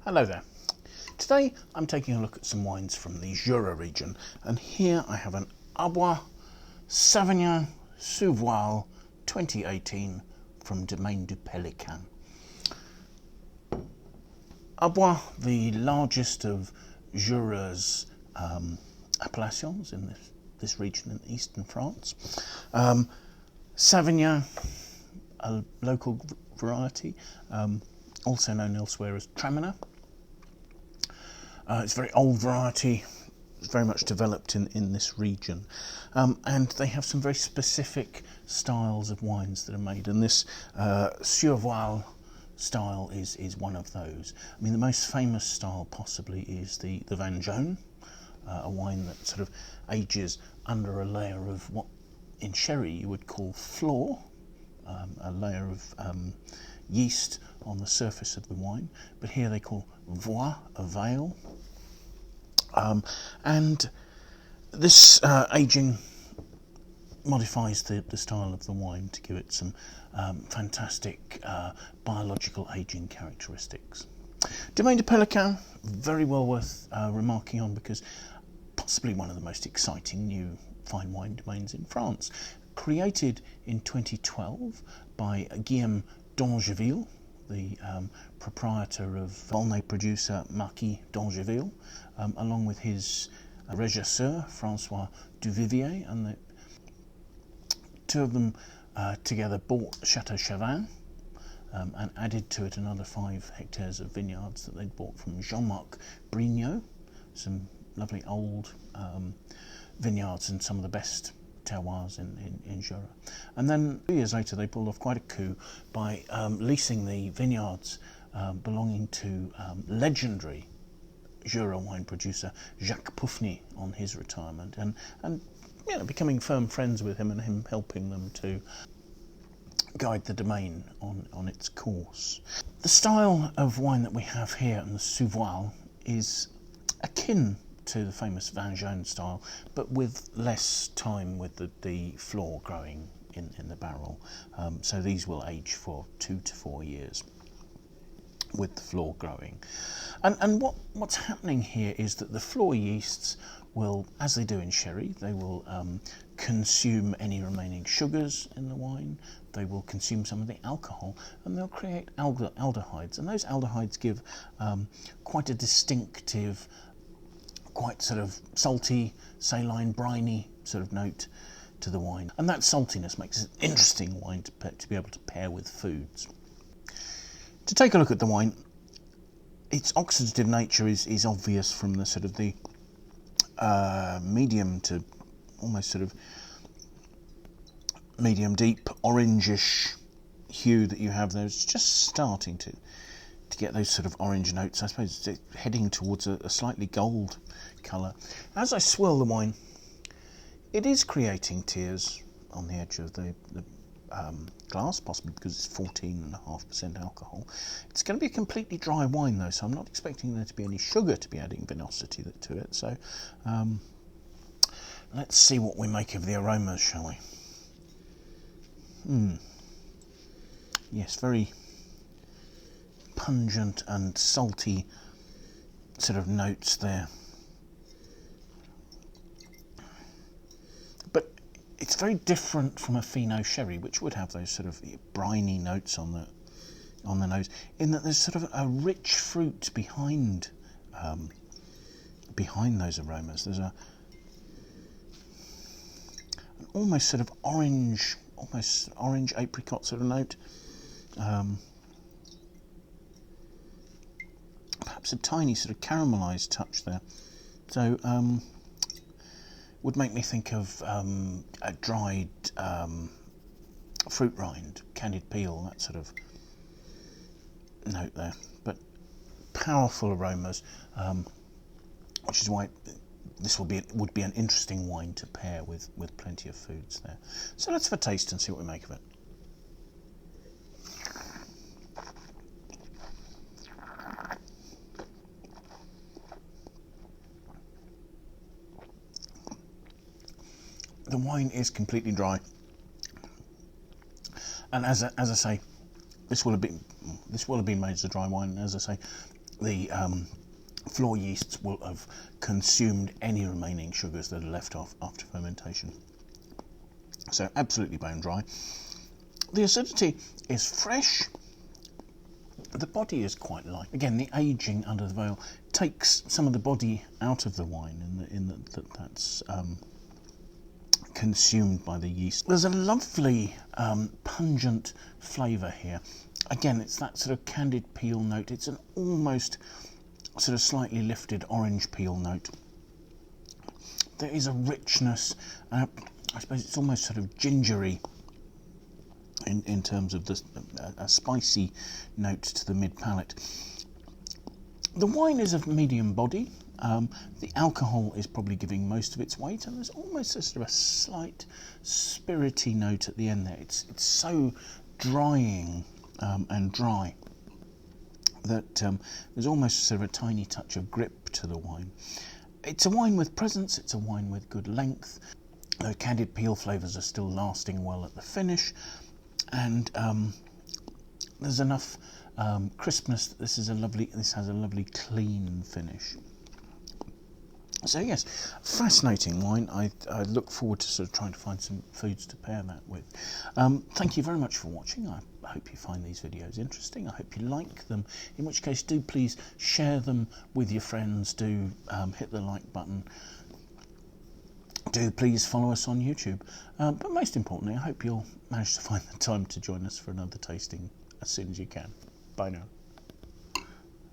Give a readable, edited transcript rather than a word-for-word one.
Hello there. Today I'm taking a look at some wines from the Jura region, and here I have an Arbois Savagnin Sous Voile 2018 from Domaine du Pelican. Arbois, the largest of Jura's appellations in this region in eastern France. Savagnin, a local variety, also known elsewhere as Traminer. It's a very old variety, it's very much developed in this region, and they have some very specific styles of wines that are made, and this Sous Voile style is one of those. I mean, the most famous style possibly is the vin jaune, a wine that sort of ages under a layer of what in sherry you would call flor, a layer of yeast on the surface of the wine, but here they call voie, a vale. And this aging modifies the style of the wine to give it some fantastic biological aging characteristics. Domaine du Pelican, very well worth remarking on, because possibly one of the most exciting new fine wine domains in France. Created in 2012 by Guillaume, the proprietor of Volnay producer Marquis d'Angeville, along with his regisseur Francois Duvivier, and the two of them together bought Chateau Chavin and added to it another 5 hectares of vineyards that they'd bought from Jean-Marc Brignot, some lovely old vineyards and some of the best terroirs in Jura. And then 2 years later they pulled off quite a coup by leasing the vineyards belonging to legendary Jura wine producer Jacques Pouffny on his retirement, and you know, becoming firm friends with him and him helping them to guide the domain on its course. The style of wine that we have here in the Sous Voile is akin to the famous vin jaune style, but with less time with the flor growing in the barrel. So these will age for 2 to 4 years with the flor growing. And what's happening here is that the flor yeasts will, as they do in sherry, they will consume any remaining sugars in the wine, they will consume some of the alcohol, and they'll create aldehydes. And those aldehydes give quite a distinctive, quite sort of salty, saline, briny sort of note to the wine. And that saltiness makes it an interesting wine to be able to pair with foods. To take a look at the wine, its oxidative nature is obvious from the sort of the medium to almost sort of medium deep orangish hue that you have there. It's just starting to get those sort of orange notes. I suppose it's heading towards a slightly gold colour. As I swirl the wine, it is creating tears on the edge of the glass, possibly because it's 14.5% alcohol. It's going to be a completely dry wine though, so I'm not expecting there to be any sugar to be adding vinosity to it. So let's see what we make of the aromas, shall we? Yes, very pungent and salty sort of notes there. But it's very different from a Fino sherry, which would have those sort of briny notes on the nose, in that there's sort of a rich fruit behind those aromas. There's an almost sort of orange apricot sort of note. Perhaps a tiny sort of caramelised touch there. So would make me think of a dried fruit rind, candied peel, that sort of note there. But powerful aromas, which is why this would be an interesting wine to pair with plenty of foods there. So let's have a taste and see what we make of it. The wine is completely dry, and as I say, this will have been made as a dry wine. And as I say, the floor yeasts will have consumed any remaining sugars that are left off after fermentation. So absolutely bone dry. The acidity is fresh. The body is quite light. Again, the aging under the veil takes some of the body out of the wine that's consumed by the yeast. There's a lovely pungent flavour here. Again, it's that sort of candied peel note. It's an almost sort of slightly lifted orange peel note. There is a richness, I suppose it's almost sort of gingery in terms of a spicy note to the mid-palate. The wine is of medium body. The alcohol is probably giving most of its weight, and there's almost a sort of a slight spirity note at the end there. It's so drying and dry that there's almost sort of a tiny touch of grip to the wine. It's a wine with presence, it's a wine with good length. The candied peel flavours are still lasting well at the finish, and there's enough crispness that this has a lovely clean finish. So yes, fascinating wine. I look forward to sort of trying to find some foods to pair that with. Thank you very much for watching. I hope you find these videos interesting. I hope you like them, in which case do please share them with your friends. Do hit the like button. Do please follow us on YouTube. But most importantly, I hope you'll manage to find the time to join us for another tasting as soon as you can. Bye now.